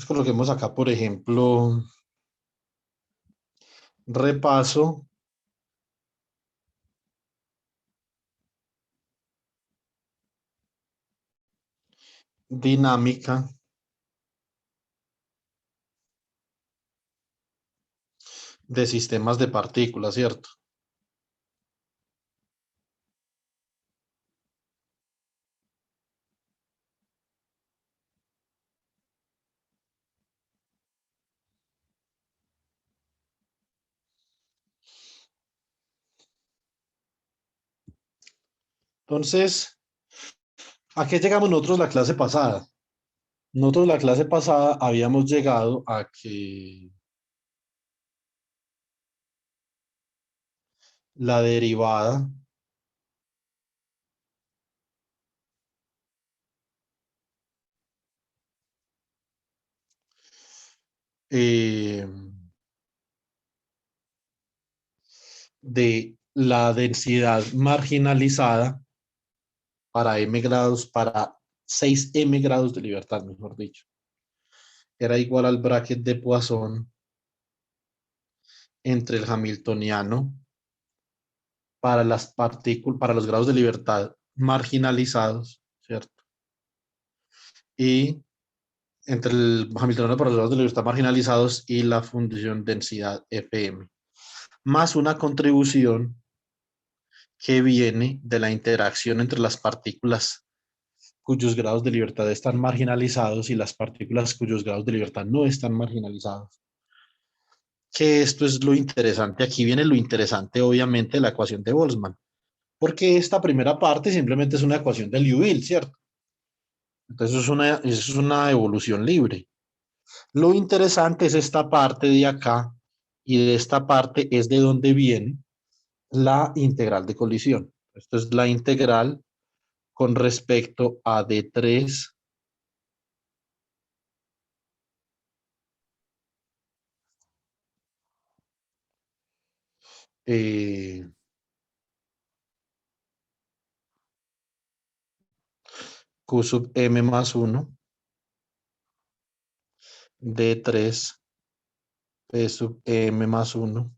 Pues coloquemos acá, por ejemplo, repaso dinámica de sistemas de partículas, ¿cierto? Entonces, ¿a qué llegamos nosotros la clase pasada? Nosotros la clase pasada habíamos llegado a que la derivada eh, de la densidad marginalizada para m grados, para 6m grados de libertad, mejor dicho, era igual al bracket de Poisson entre el hamiltoniano para las partículas, para los grados de libertad marginalizados, ¿cierto? Y entre el hamiltoniano para los grados de libertad marginalizados y la función densidad Fm, más una contribución que viene de la interacción entre las partículas cuyos grados de libertad están marginalizados y las partículas cuyos grados de libertad no están marginalizados. Que esto es lo interesante. Aquí viene lo interesante, obviamente, de la ecuación de Boltzmann, porque esta primera parte simplemente es una ecuación de Liouville, ¿cierto? Entonces eso es una evolución libre. Lo interesante es esta parte de acá, y de esta parte es de donde viene la integral de colisión. Esto es la integral con respecto a D3 Q sub m más 1 D3 P sub m más 1.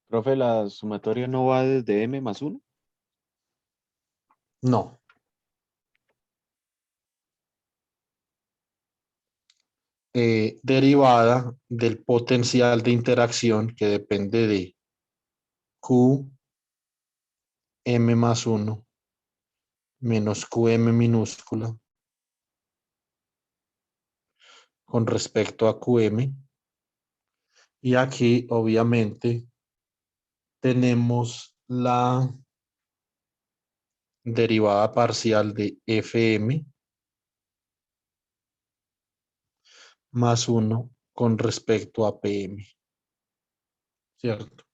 Profe, la sumatoria no va desde m más 1. No. Derivada del potencial de interacción que depende de Q m más 1 menos Qm minúscula con respecto a Qm. Y aquí, obviamente, tenemos la derivada parcial de Fm más 1 con respecto a Pm, ¿cierto?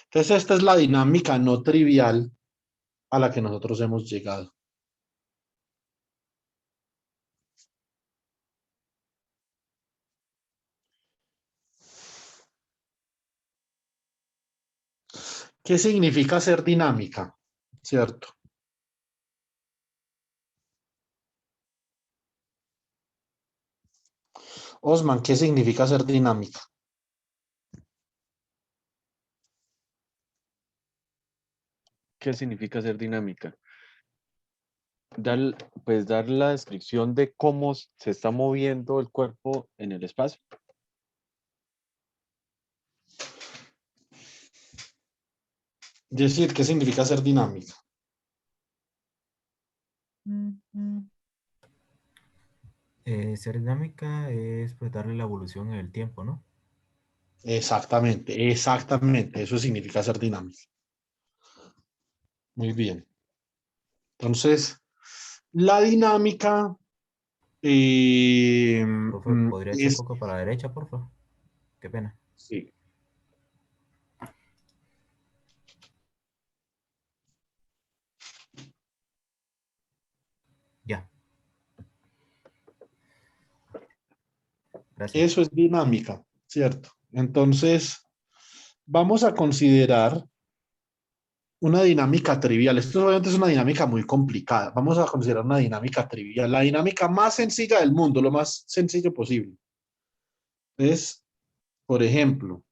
Entonces, esta es la dinámica no trivial a la que nosotros hemos llegado. ¿Qué significa ser dinámica? ¿Cierto? Osman, ¿qué significa ser dinámica? ¿Qué significa ser dinámica? Dar la descripción de cómo se está moviendo el cuerpo en el espacio. Decir, ¿qué significa ser dinámica? Ser dinámica es pues darle la evolución en el tiempo, ¿no? Exactamente, exactamente. Eso significa ser dinámica. Muy bien. Entonces, la dinámica Profe, ¿podría echar un es... poco para la derecha, por favor? Qué pena. Sí. Ya, gracias. Eso es dinámica, ¿cierto? Entonces, vamos a considerar una dinámica trivial. Esto obviamente es una dinámica muy complicada. Vamos a considerar una dinámica trivial. La dinámica más sencilla del mundo, lo más sencillo posible. Es, por ejemplo,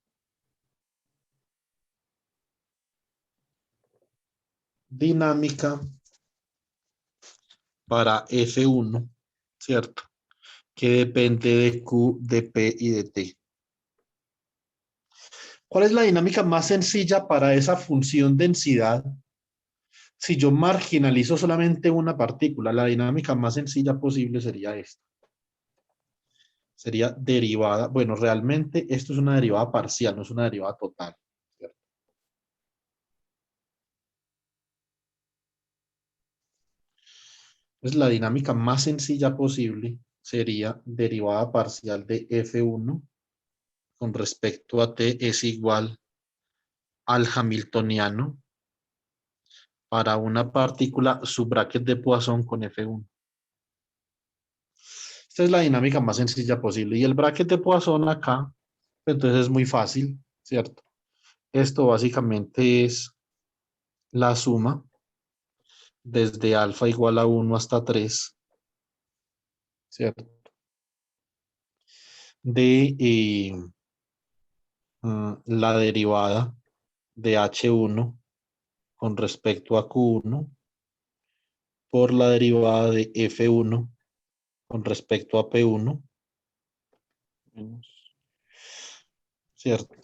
dinámica para F1, ¿cierto? Que depende de Q, de P y de T. ¿Cuál es la dinámica más sencilla para esa función densidad? Si yo marginalizo solamente una partícula, la dinámica más sencilla posible sería esta. Sería derivada. Bueno, realmente esto es una derivada parcial, no es una derivada total. ¿Cierto? Entonces, la dinámica más sencilla posible sería derivada parcial de F1 con respecto a T es igual al hamiltoniano para una partícula subbracket de Poisson con F1. Esta es la dinámica más sencilla posible. Y el bracket de Poisson acá, entonces es muy fácil, ¿cierto? Esto básicamente es la suma desde alfa igual a 1 hasta 3, ¿cierto? De la derivada de H1 con respecto a Q1 por la derivada de F1 con respecto a P1, ¿cierto?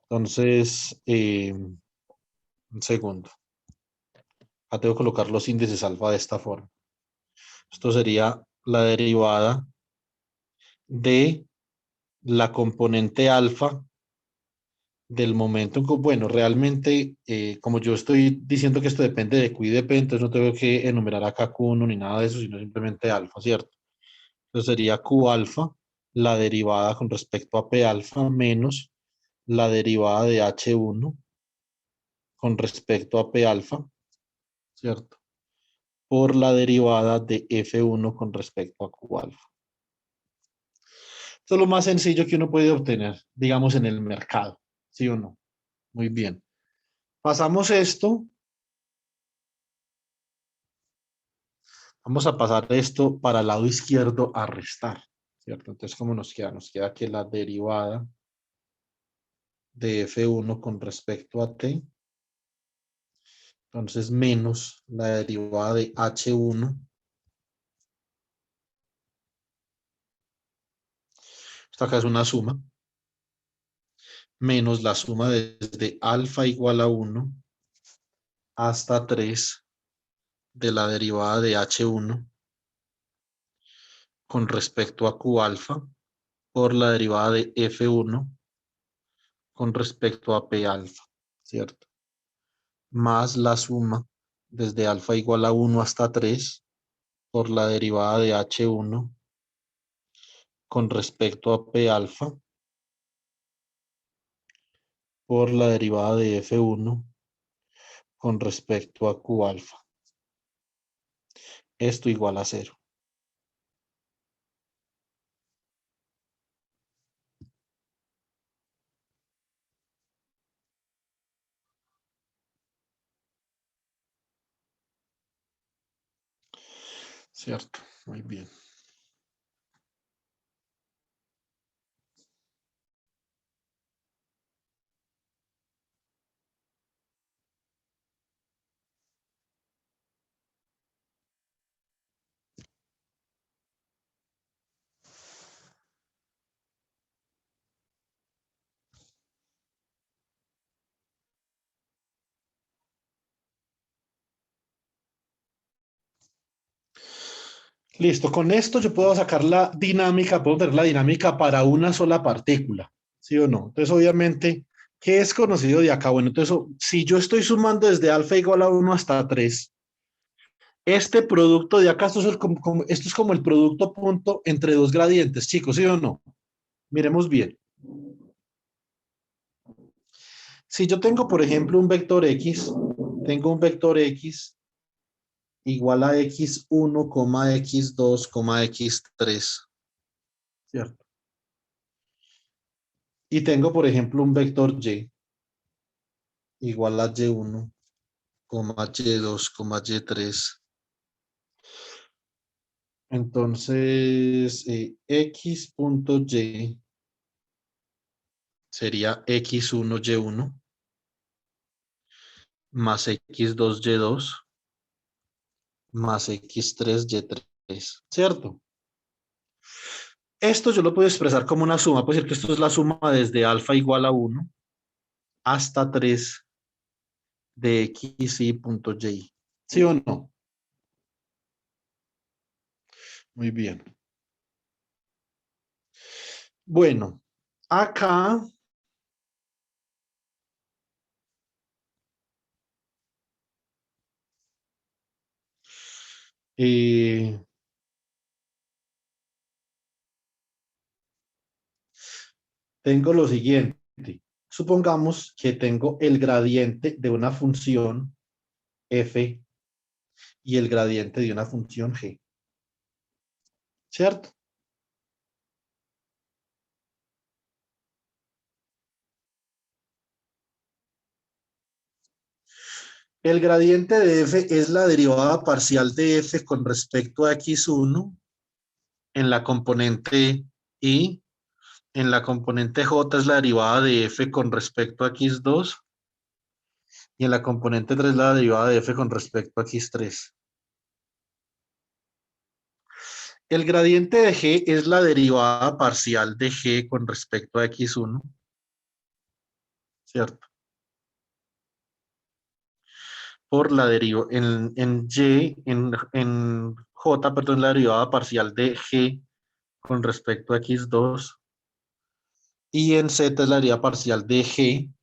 Entonces, un segundo. Acá tengo que colocar los índices alfa de esta forma. Esto sería la derivada de la componente alfa del momento. Bueno, realmente, como yo estoy diciendo que esto depende de Q y de P, entonces no tengo que enumerar acá Q1 ni nada de eso, sino simplemente alfa, ¿cierto? Entonces sería Q alfa, la derivada con respecto a P alfa, menos la derivada de H1 con respecto a P alfa, ¿cierto? Por la derivada de F1 con respecto a Q alfa. Esto es lo más sencillo que uno puede obtener, digamos, en el mercado, ¿sí o no? Muy bien. Pasamos esto. Vamos a pasar esto para el lado izquierdo a restar, ¿cierto? Entonces, ¿cómo nos queda? Nos queda que la derivada de F1 con respecto a T, entonces menos la derivada de H1. Esto acá es una suma, menos la suma desde alfa igual a 1 hasta 3 de la derivada de H1 con respecto a Q alfa por la derivada de F1 con respecto a P alfa, ¿cierto? Más la suma desde alfa igual a 1 hasta 3 por la derivada de H1 con respecto a P alfa por la derivada de F1 con respecto a Q alfa. Esto igual a 0. ¿Cierto? Muy bien. Listo, con esto yo puedo sacar la dinámica, puedo tener la dinámica para una sola partícula, ¿sí o no? Entonces, obviamente, ¿qué es conocido de acá? Bueno, entonces, si yo estoy sumando desde alfa igual a 1 hasta 3, este producto de acá, esto es como el producto punto entre dos gradientes, chicos, ¿sí o no? Miremos bien. Si yo tengo, por ejemplo, un vector X, tengo un vector X igual a X1, X2, X3, ¿cierto? Y tengo, por ejemplo, un vector Y igual a Y1, Y2, Y3. Entonces, X punto Y sería X1, Y1 más X2, Y2 más X3, Y3, ¿cierto? Esto yo lo puedo expresar como una suma. Puedo decir que esto es la suma desde alfa igual a 1 hasta 3 de X y punto Y. ¿Sí o no? Muy bien. Bueno, acá tengo lo siguiente. Supongamos que tengo el gradiente de una función f y el gradiente de una función g. ¿Cierto? El gradiente de f es la derivada parcial de f con respecto a x1 en la componente y. En la componente j es la derivada de f con respecto a x2 y en la componente 3 la derivada de f con respecto a x3. El gradiente de g es la derivada parcial de g con respecto a x1, ¿cierto? Por la derivada en j, perdón, la derivada parcial de g con respecto a x2 y en z es la derivada parcial de g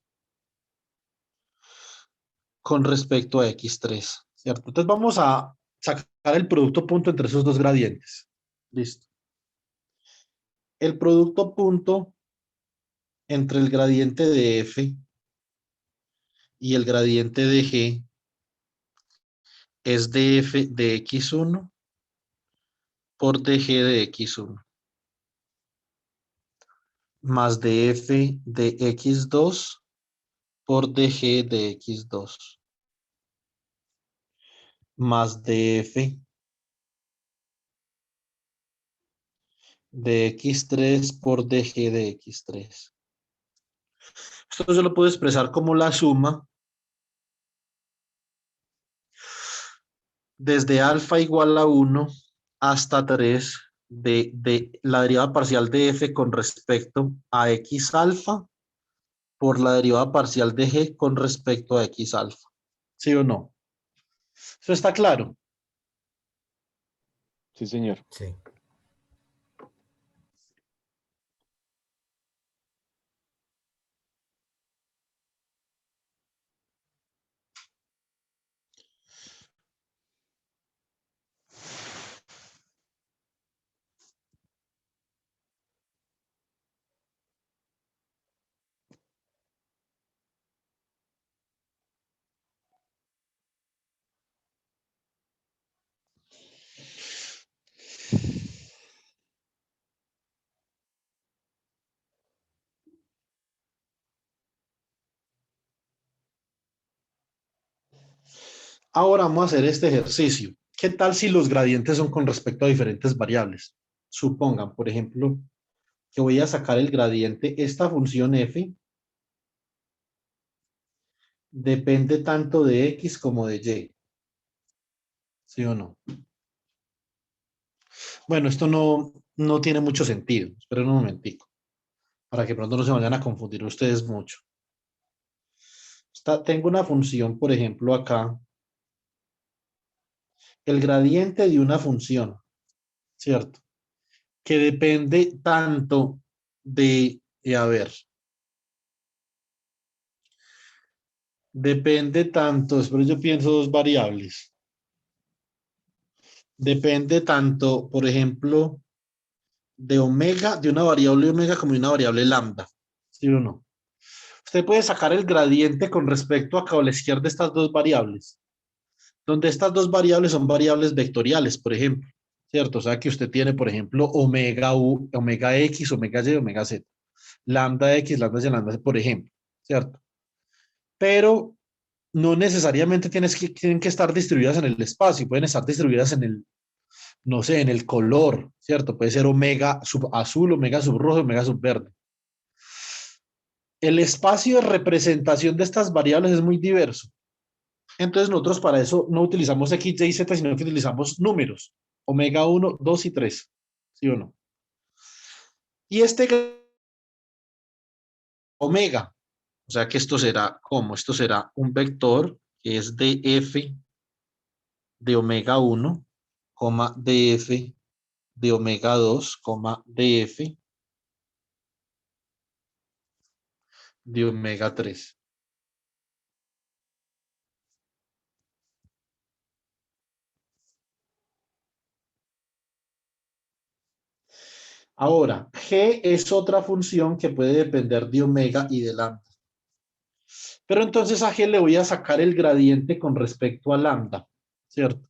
con respecto a x3, ¿cierto? Entonces vamos a sacar el producto punto entre esos dos gradientes. Listo. El producto punto entre el gradiente de f y el gradiente de g es df de x1 por dg de x1 más df de x2 por dg de x2 más df de x3 por dg de x3. Esto se lo puedo expresar como la suma desde alfa igual a 1 hasta 3 de la derivada parcial de f con respecto a x alfa por la derivada parcial de g con respecto a x alfa. ¿Sí o no? ¿Eso está claro? Sí, señor. Sí. Ahora vamos a hacer este ejercicio. ¿Qué tal si los gradientes son con respecto a diferentes variables? Supongan, por ejemplo, que voy a sacar el gradiente. Esta función f depende tanto de x como de y. ¿Sí o no? Bueno, esto no tiene mucho sentido. Esperen un momentico, para que pronto no se vayan a confundir ustedes mucho. Tengo una función, por ejemplo, acá. El gradiente de una función, ¿cierto? Que depende tanto a ver, depende tanto, después yo pienso dos variables. Depende tanto, por ejemplo, de omega, de una variable omega como de una variable lambda. ¿Sí o no? Usted puede sacar el gradiente con respecto a cualesquiera de estas dos variables, donde estas dos variables son variables vectoriales, por ejemplo, ¿cierto? O sea que usted tiene, por ejemplo, omega u, omega x, omega y, omega z, lambda x, lambda y, lambda z, por ejemplo, ¿cierto? Pero no necesariamente tienen que estar distribuidas en el espacio, pueden estar distribuidas en el, no sé, en el color, ¿cierto? Puede ser omega subazul, omega subrrojo, omega subverde. El espacio de representación de estas variables es muy diverso. Entonces nosotros para eso no utilizamos X, Y, Z, sino que utilizamos números. Omega 1, 2 y 3. ¿Sí o no? Y este omega, o sea que esto será, ¿cómo? Esto será un vector que es df de omega 1, df de omega 2, df de omega 3. Ahora, G es otra función que puede depender de omega y de lambda. Pero entonces a G le voy a sacar el gradiente con respecto a lambda, ¿cierto?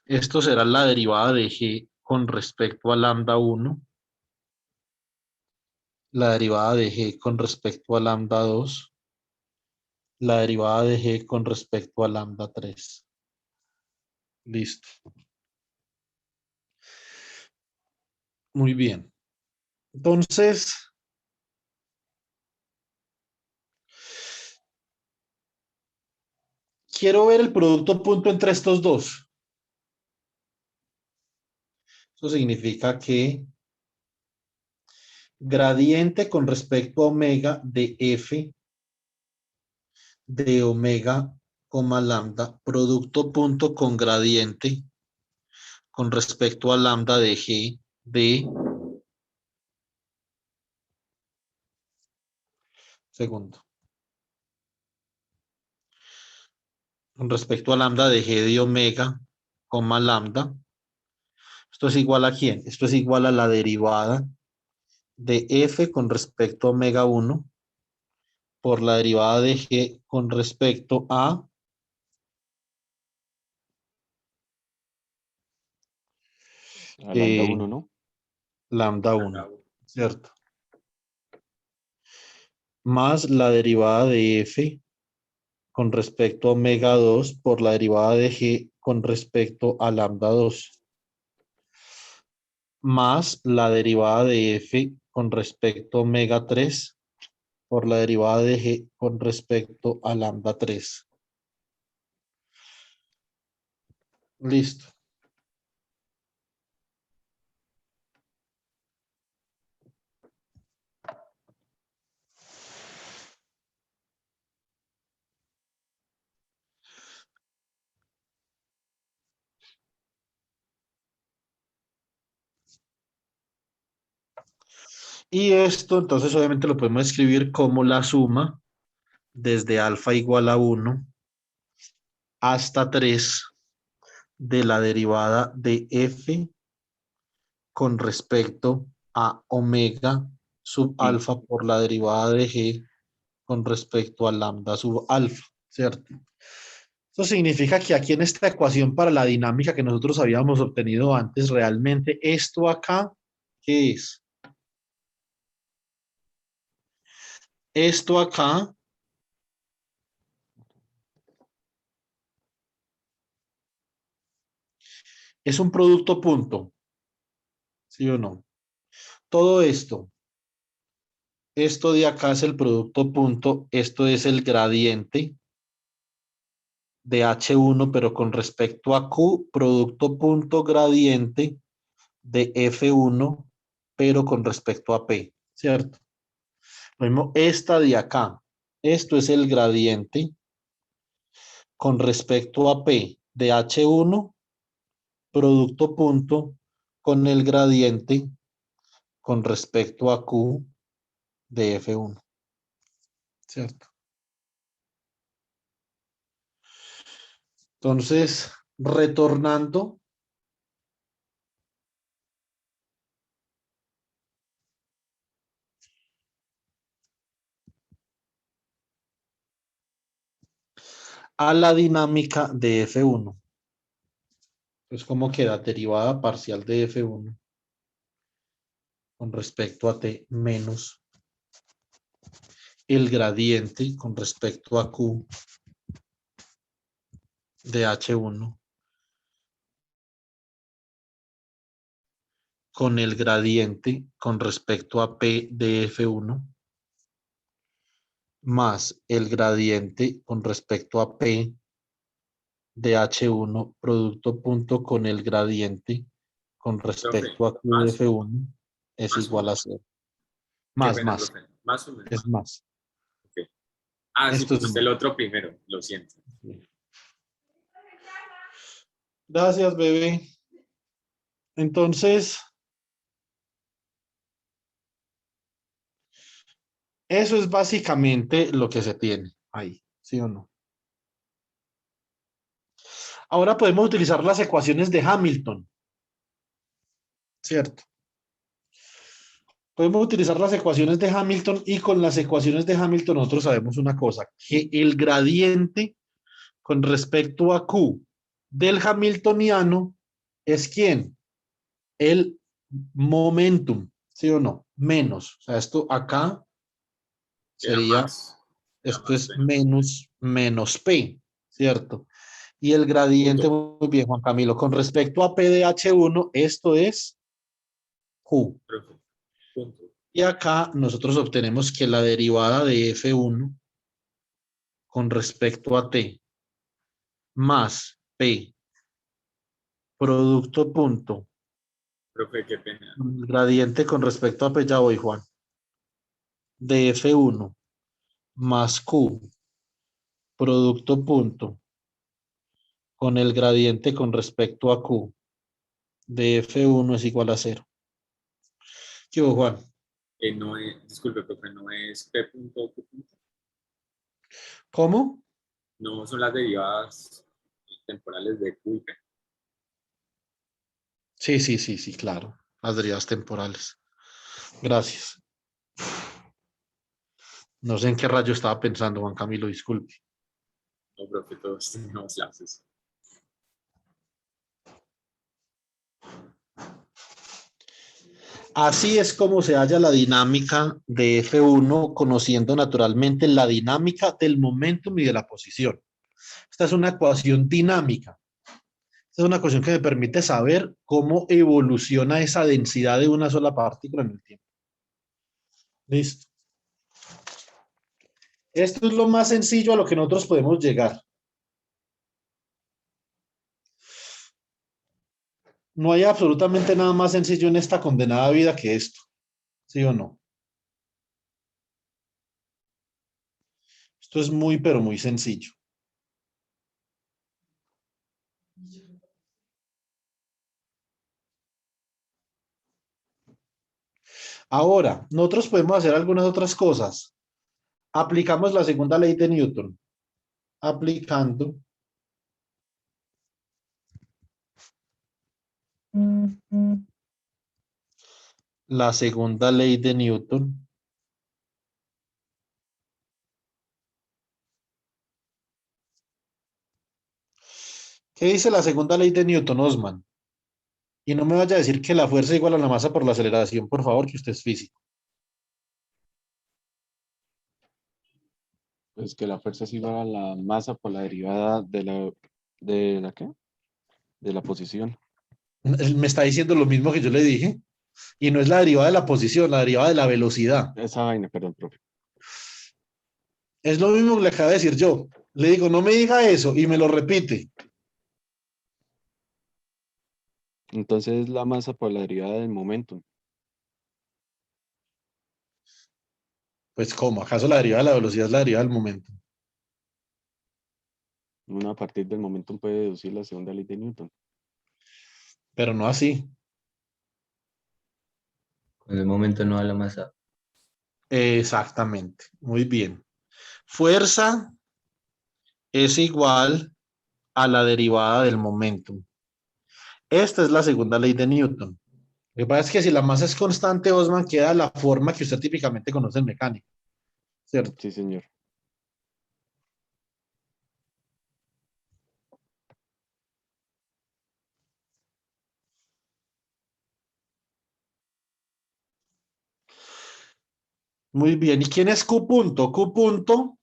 Esto será la derivada de G con respecto a lambda 1, la derivada de G con respecto a lambda 2, la derivada de G con respecto a lambda 3. Listo. Muy bien. Entonces, quiero ver el producto punto entre estos dos. Eso significa que gradiente con respecto a omega de F de omega, lambda, producto punto con gradiente con respecto a lambda de G de segundo. Con respecto a lambda de G de omega, lambda. ¿Esto es igual a quién? Esto es igual a la derivada de F con respecto a omega 1 por la derivada de G con respecto a A lambda 1, ¿no? lambda 1, ¿cierto? Más la derivada de F con respecto a omega 2 por la derivada de G con respecto a lambda 2. Más la derivada de F con respecto a omega 3 por la derivada de G con respecto a lambda 3. Listo. Y esto entonces obviamente lo podemos escribir como la suma desde alfa igual a 1 hasta 3 de la derivada de F con respecto a omega sub alfa por la derivada de G con respecto a lambda sub alfa, ¿cierto? Eso significa que aquí en esta ecuación para la dinámica que nosotros habíamos obtenido antes, realmente esto acá, ¿qué es? Esto acá es un producto punto, ¿sí o no? Todo esto de acá es el producto punto, esto es el gradiente de H1, pero con respecto a Q, producto punto gradiente de F1, pero con respecto a P, ¿cierto? Lo mismo esta de acá, esto es el gradiente con respecto a P de H1, producto punto con el gradiente con respecto a Q de F1, ¿cierto? Entonces, retornando a la dinámica de F1. Pues como queda derivada parcial de F1 con respecto a T menos el gradiente con respecto a Q de H1 con el gradiente con respecto a P de F1 más el gradiente con respecto a P de H1 producto punto con el gradiente con Profe, respecto a Q de más, F1 es más o igual a menos. 0. Qué Más, pena, más, profe. Más o menos. es más. Ok. Ah, sí, Esto es pusiste más. el otro primero. Lo siento. Gracias, bebé. Entonces, eso es básicamente lo que se tiene ahí, ¿sí o no? Ahora podemos utilizar las ecuaciones de Hamilton, ¿cierto? Podemos utilizar las ecuaciones de Hamilton y con las ecuaciones de Hamilton nosotros sabemos una cosa, que el gradiente con respecto a Q del hamiltoniano es ¿quién? El momentum, ¿sí o no? Menos. O sea, esto acá Era sería, más. Era esto más es pena. menos P, ¿cierto? Y el gradiente, Punto. muy bien, Juan Camilo, con respecto a P de H1, esto es Q. Profe. Punto. Y acá nosotros obtenemos que la derivada de F1 con respecto a T más P producto punto, Profe, qué pena. gradiente con respecto a P, ya voy, Juan, de F1 más Q producto punto con el gradiente con respecto a Q de F1 es igual a 0. ¿Qué hubo, Juan? No es, disculpe, profe, no es P punto, Q punto. ¿Cómo? No son las derivadas temporales de Q y P. Sí, sí, sí, sí, claro. Las derivadas temporales. Gracias. No sé en qué rayo estaba pensando, Juan Camilo, disculpe. No, profe, todos tenemos lapsos. Así es como se halla la dinámica de F1, conociendo naturalmente la dinámica del momentum y de la posición. Esta es una ecuación dinámica. Esta es una ecuación que me permite saber cómo evoluciona esa densidad de una sola partícula en el tiempo. Listo. Esto es lo más sencillo a lo que nosotros podemos llegar. No hay absolutamente nada más sencillo en esta condenada vida que esto. ¿Sí o no? Esto es muy, pero muy sencillo. Ahora, nosotros podemos hacer algunas otras cosas. Aplicamos la segunda ley de Newton. Aplicando la segunda ley de Newton. ¿Qué dice la segunda ley de Newton, Osman? Y no me vaya a decir que la fuerza es igual a la masa por la aceleración, por favor, que usted es físico. Pues que la fuerza es igual a la masa por la derivada ¿de la qué? De la posición. Él me está diciendo lo mismo que yo le dije. Y no es la derivada de la posición, la derivada de la velocidad. Esa vaina, perdón, profe. Es lo mismo que le acabo de decir yo. Le digo, no me diga eso y me lo repite. Entonces la masa por la derivada del momento. Pues, ¿cómo? ¿Acaso la derivada de la velocidad es la derivada del momento? Uno a partir del momento puede deducir la segunda ley de Newton. Pero no así. Con el momento no a la masa. Exactamente. Muy bien. Fuerza es igual a la derivada del momento. Esta es la segunda ley de Newton. Lo que pasa es que si la masa es constante, Osman, queda la forma que usted típicamente conoce en mecánica, ¿cierto? Sí, señor. Muy bien. ¿Y quién es Q punto? Q punto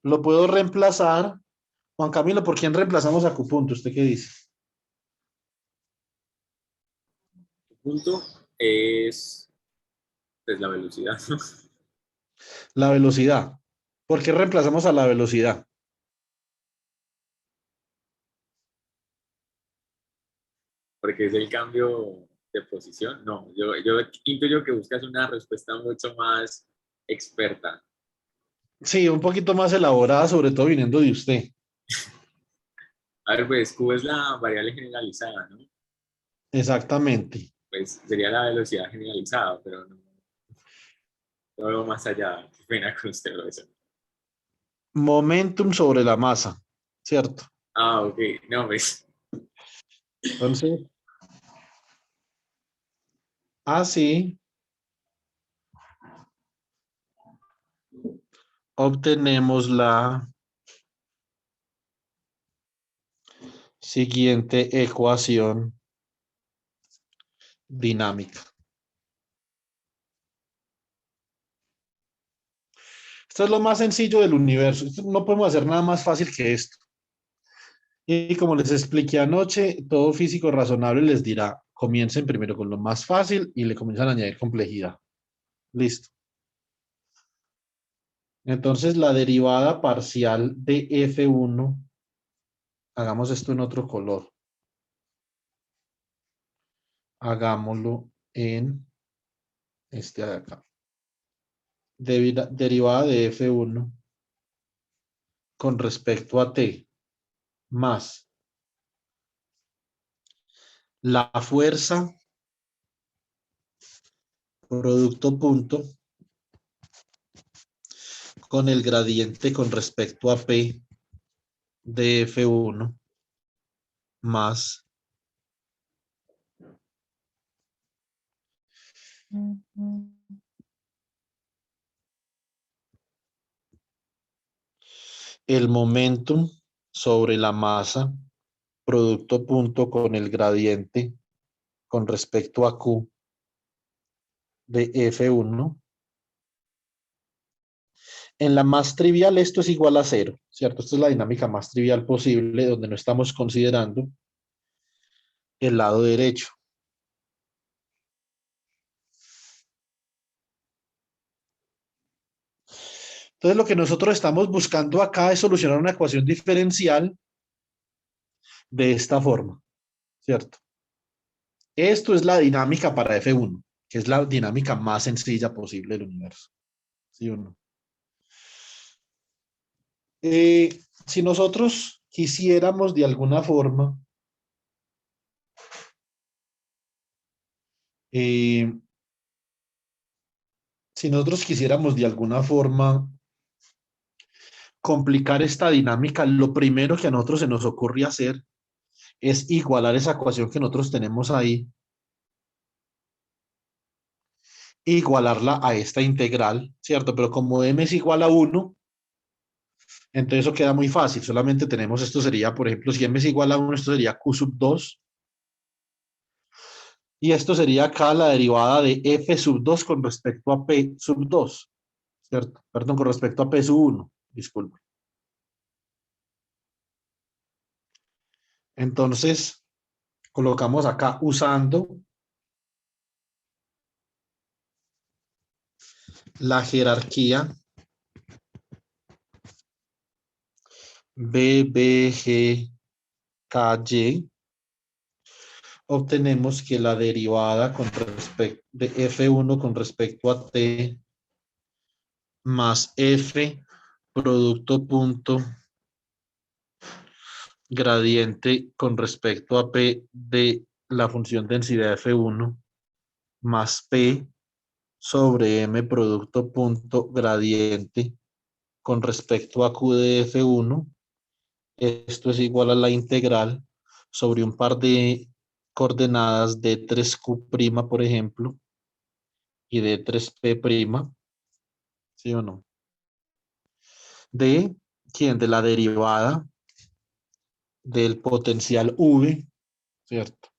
lo puedo reemplazar. Juan Camilo, ¿por quién reemplazamos a Q punto? ¿Usted qué dice? Punto es pues, la velocidad, ¿no? La velocidad. ¿Por qué reemplazamos a la velocidad? Porque es el cambio de posición. No, yo intuyo que buscas una respuesta mucho más experta. Sí, un poquito más elaborada, sobre todo viniendo de usted. A ver, pues Q es la variable generalizada, ¿no? Exactamente. Pues sería la velocidad generalizada, pero no, no veo más allá. Qué pena con usted, profesor. Momentum sobre la masa, ¿cierto? Ah, ok. No, pues, Entonces, así obtenemos la siguiente ecuación dinámica. Esto es lo más sencillo del universo. No podemos hacer nada más fácil que esto. Y como les expliqué anoche, todo físico razonable les dirá, comiencen primero con lo más fácil y le comienzan a añadir complejidad. Listo. Entonces, la derivada parcial de F1, hagamos esto en otro color. Hagámoslo en este de acá. Derivada de F1 con respecto a T más la fuerza producto punto con el gradiente con respecto a P de F1 más el momentum sobre la masa producto punto con el gradiente con respecto a Q de F1. En la más trivial esto es igual a cero, ¿cierto? Esta es la dinámica más trivial posible donde no estamos considerando el lado derecho. Entonces lo que nosotros estamos buscando acá es solucionar una ecuación diferencial de esta forma, ¿cierto? Esto es la dinámica para F1, que es la dinámica más sencilla posible del universo. ¿Sí o no? Si nosotros quisiéramos de alguna forma eh, si nosotros quisiéramos de alguna forma complicar esta dinámica, lo primero que a nosotros se nos ocurre hacer es igualar esa ecuación que nosotros tenemos ahí, igualarla a esta integral, ¿cierto? Pero como m es igual a 1, entonces eso queda muy fácil. Solamente tenemos, esto sería, por ejemplo, si m es igual a 1, esto sería q sub 2. Y esto sería acá la derivada de f sub 2 con respecto a p sub 2, ¿cierto? Perdón, con respecto a p sub 1, disculpe. Entonces, colocamos acá usando la jerarquía B, B, G, K, Y, obtenemos que la derivada con respecto de F1 con respecto a T más F producto punto gradiente con respecto a P de la función densidad F1 más P sobre M producto punto gradiente con respecto a Q de F1. Esto es igual a la integral sobre un par de coordenadas de 3Q', por ejemplo, y de 3P', ¿sí o no? De ¿quién? De la derivada del potencial V, ¿cierto?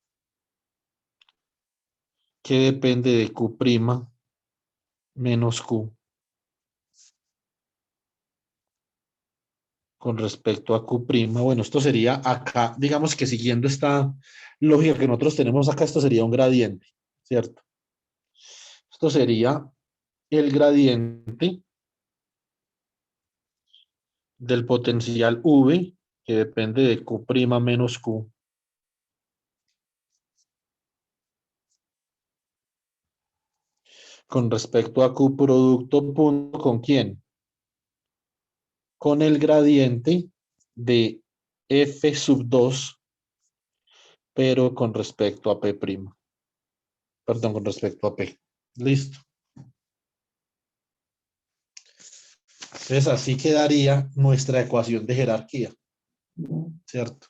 Que depende de Q', menos Q con respecto a Q'. Bueno, esto sería acá, digamos que siguiendo esta lógica que nosotros tenemos acá, esto sería un gradiente, ¿cierto? Esto sería el gradiente del potencial V, que depende de Q' menos Q. Con respecto a Q producto punto, ¿con quién? Con el gradiente de F sub 2, pero con respecto a P'. Perdón, con respecto a P. Listo. Entonces así quedaría nuestra ecuación de jerarquía, ¿cierto?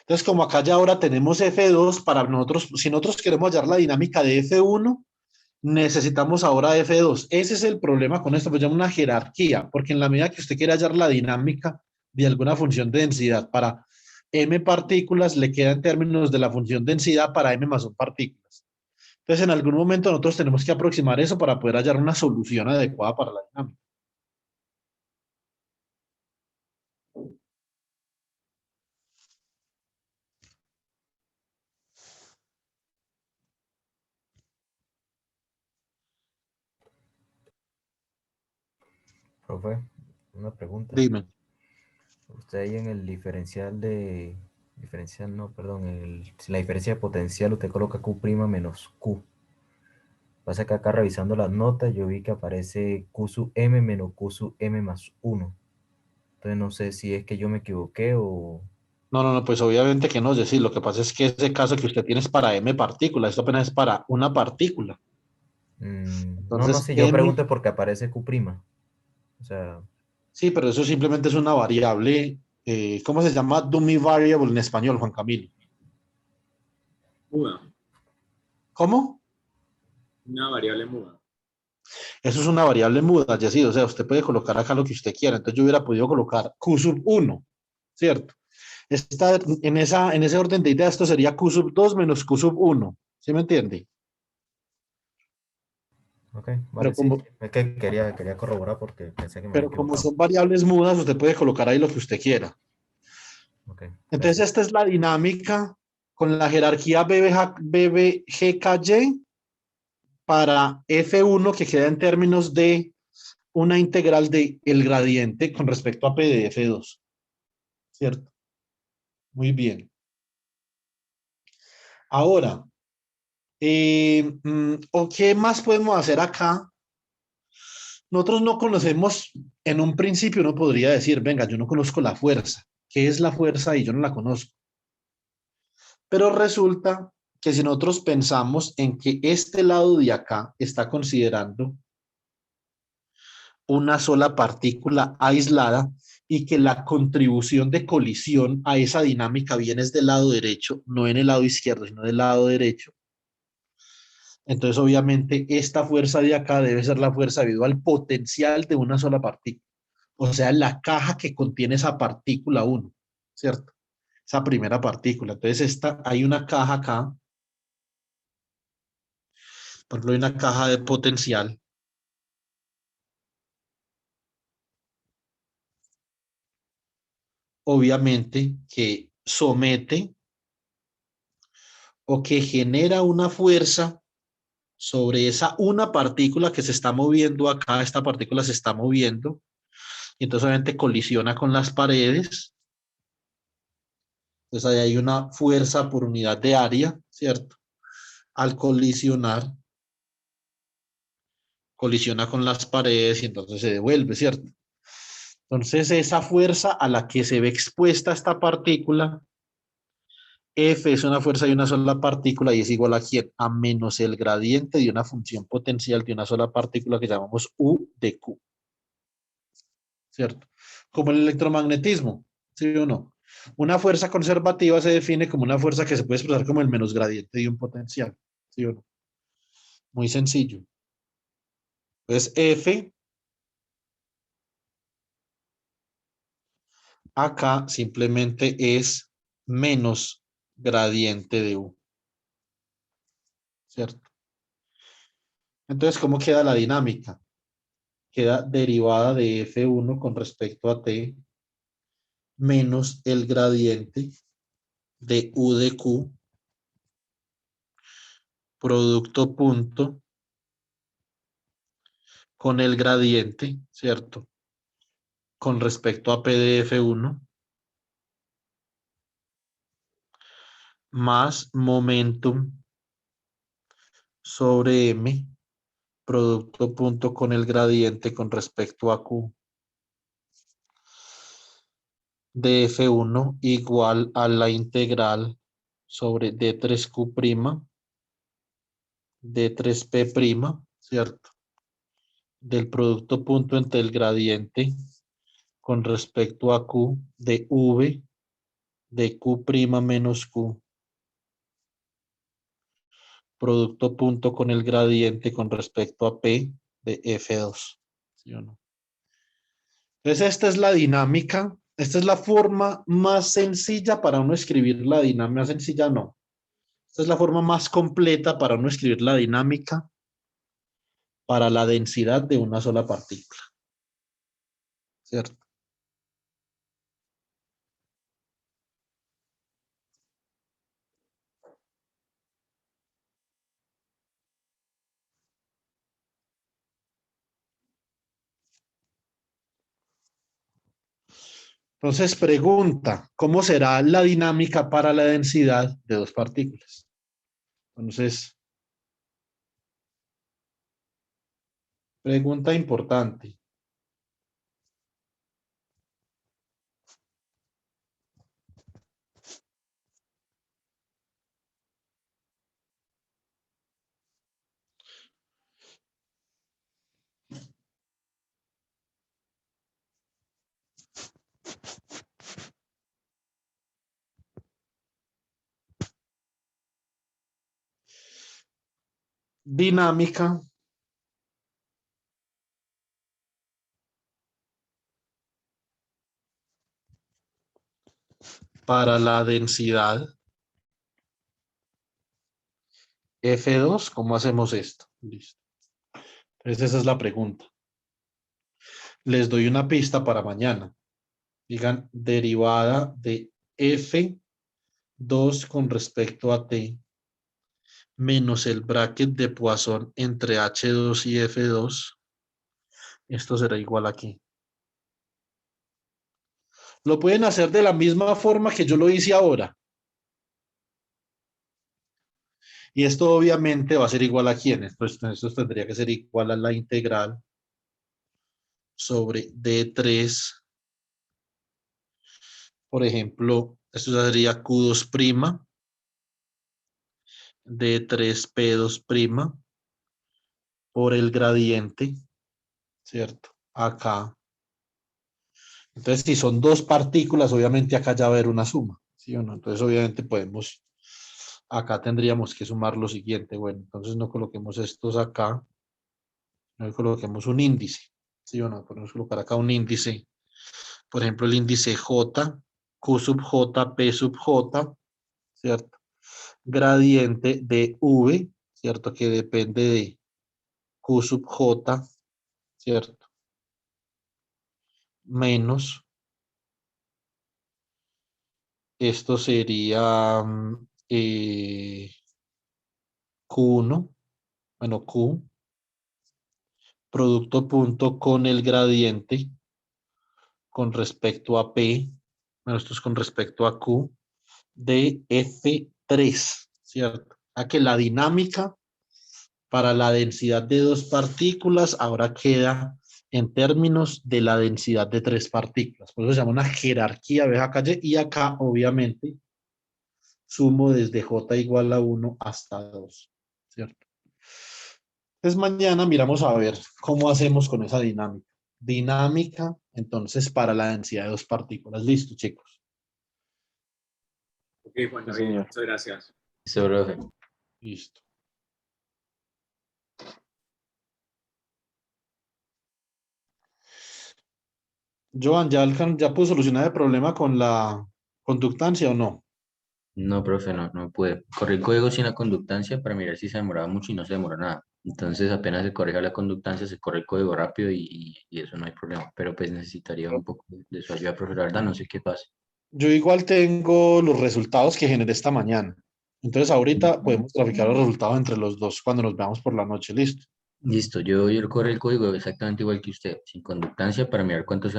Entonces como acá ya ahora tenemos F2, para nosotros, si nosotros queremos hallar la dinámica de F1, necesitamos ahora F2. Ese es el problema con esto, pues llama una jerarquía, porque en la medida que usted quiere hallar la dinámica de alguna función de densidad para m partículas, le queda en términos de la función densidad para m más 1 partículas. Entonces en algún momento nosotros tenemos que aproximar eso para poder hallar una solución adecuada para la dinámica. Profe, una pregunta. Dime. Usted ahí en el diferencial no, perdón, si la diferencia de potencial usted coloca Q' menos Q. Pasa que acá revisando las notas yo vi que aparece Q sub M menos Q sub M más 1. Entonces no sé si es que yo me equivoqué o... No, pues obviamente que no, es decir, lo que pasa es que ese caso que usted tiene es para m partículas, esto apenas es para una partícula. No, Entonces, si yo m, pregunto porque aparece Q'. O sea, sí, pero eso simplemente es una variable, ¿cómo se llama? Dummy variable en español, Juan Camilo. Muda, ¿Cómo? una variable muda. Eso es una variable muda, ya sí, o sea, usted puede colocar acá lo que usted quiera. Entonces yo hubiera podido colocar Q sub 1, ¿cierto? En ese orden de ideas, esto sería Q sub 2 menos Q sub 1, ¿sí me entiende? ok, Pero vale, sí. como, Es que quería corroborar porque pensé que me había pero como equivocado. son variables mudas, usted puede colocar ahí lo que usted quiera. Ok, Entonces, gracias. esta es la dinámica con la jerarquía BBGKY para F1 que queda en términos de una integral de el gradiente con respecto a P de F2, ¿cierto? Muy bien. Ahora, ¿o qué más podemos hacer acá? Nosotros no conocemos, en un principio uno podría decir, venga, yo no conozco la fuerza. ¿Qué es la fuerza? Y yo no la conozco. Pero resulta que si nosotros pensamos en que este lado de acá está considerando una sola partícula aislada y que la contribución de colisión a esa dinámica viene del lado derecho, no en el lado izquierdo, sino del lado derecho. Entonces, obviamente, esta fuerza de acá debe ser la fuerza debido al potencial de una sola partícula. O sea, la caja que contiene esa partícula 1, ¿cierto? Esa primera partícula. Entonces, hay una caja acá, por ejemplo, hay una caja de potencial. Obviamente, que somete o que genera una fuerza sobre esa una partícula que se está moviendo acá, esta partícula se está moviendo, y entonces obviamente colisiona con las paredes. Entonces ahí hay una fuerza por unidad de área, ¿cierto? Al colisionar, colisiona con las paredes y entonces se devuelve, ¿cierto? Entonces esa fuerza a la que se ve expuesta esta partícula, F es una fuerza de una sola partícula y es igual a quién? A menos el gradiente de una función potencial de una sola partícula que llamamos U de Q, ¿cierto? Como el electromagnetismo, ¿sí o no? Una fuerza conservativa se define como una fuerza que se puede expresar como el menos gradiente de un potencial, ¿sí o no? Muy sencillo. Entonces F acá simplemente es menos gradiente de U, ¿cierto? Entonces, ¿cómo queda la dinámica? Queda derivada de F1 con respecto a T menos el gradiente de U de Q, producto punto con el gradiente, ¿cierto? Con respecto a P de F1 más momentum sobre M, producto punto con el gradiente con respecto a Q de F1 igual a la integral sobre D3Q', D3P', ¿cierto? Del producto punto entre el gradiente con respecto a Q de V de Q' menos Q, producto punto con el gradiente con respecto a P de F2. ¿Sí o no? Entonces, esta es la dinámica, esta es la forma más sencilla para uno escribir la dinámica, más sencilla no. Esta es la forma más completa para uno escribir la dinámica para la densidad de una sola partícula. ¿Cierto? Entonces, pregunta, ¿cómo será la dinámica para la densidad de dos partículas? Entonces, pregunta importante. Dinámica para la densidad F2, ¿cómo hacemos esto? Listo. Entonces, esa es la pregunta. Les doy una pista para mañana. Digan derivada de F2 con respecto a T menos el bracket de Poisson entre H2 y F2. Esto será igual aquí. Lo pueden hacer de la misma forma que yo lo hice ahora. Y esto obviamente va a ser igual a quién. Esto tendría que ser igual a la integral sobre D3. Por ejemplo, esto ya sería Q2', D3P2' por el gradiente, ¿cierto? Acá. Entonces, si son dos partículas, obviamente acá ya va a haber una suma, ¿sí o no? Entonces, obviamente podemos, acá tendríamos que sumar lo siguiente. Bueno, entonces no coloquemos estos acá, no coloquemos un índice, ¿sí o no? Podemos colocar acá un índice, por ejemplo, el índice J, Q sub J, P sub J, ¿cierto? Gradiente de V, ¿cierto? Que depende de Q sub J, ¿cierto? Menos, esto sería Q1, bueno, Q, producto punto con el gradiente con respecto a P, bueno, esto es con respecto a Q, de F3, ¿cierto? A que la dinámica para la densidad de dos partículas ahora queda en términos de la densidad de tres partículas. Por eso se llama una jerarquía de esa calle y acá obviamente sumo desde J igual a 1 hasta 2, ¿cierto? Entonces mañana miramos a ver cómo hacemos con esa dinámica. Dinámica, entonces, para la densidad de dos partículas. Listo, chicos. Ok, Juan Sí, David, señor. muchas gracias. Listo, profe. Listo. Joan, ¿ya pudo solucionar el problema con la conductancia o no? No, profe, no pude. Corrí el código sin la conductancia para mirar si se demoraba mucho y no se demoró nada. Entonces apenas se corrija la conductancia, se corre el código rápido y eso no hay problema. Pero pues necesitaría un poco de su ayuda, profe. La verdad no sé qué pasa. Yo igual tengo los resultados que generé esta mañana. Entonces ahorita podemos traficar los resultados entre los dos cuando nos veamos por la noche, listo. Listo, yo corro el código exactamente igual que usted, sin conductancia para mirar cuánto se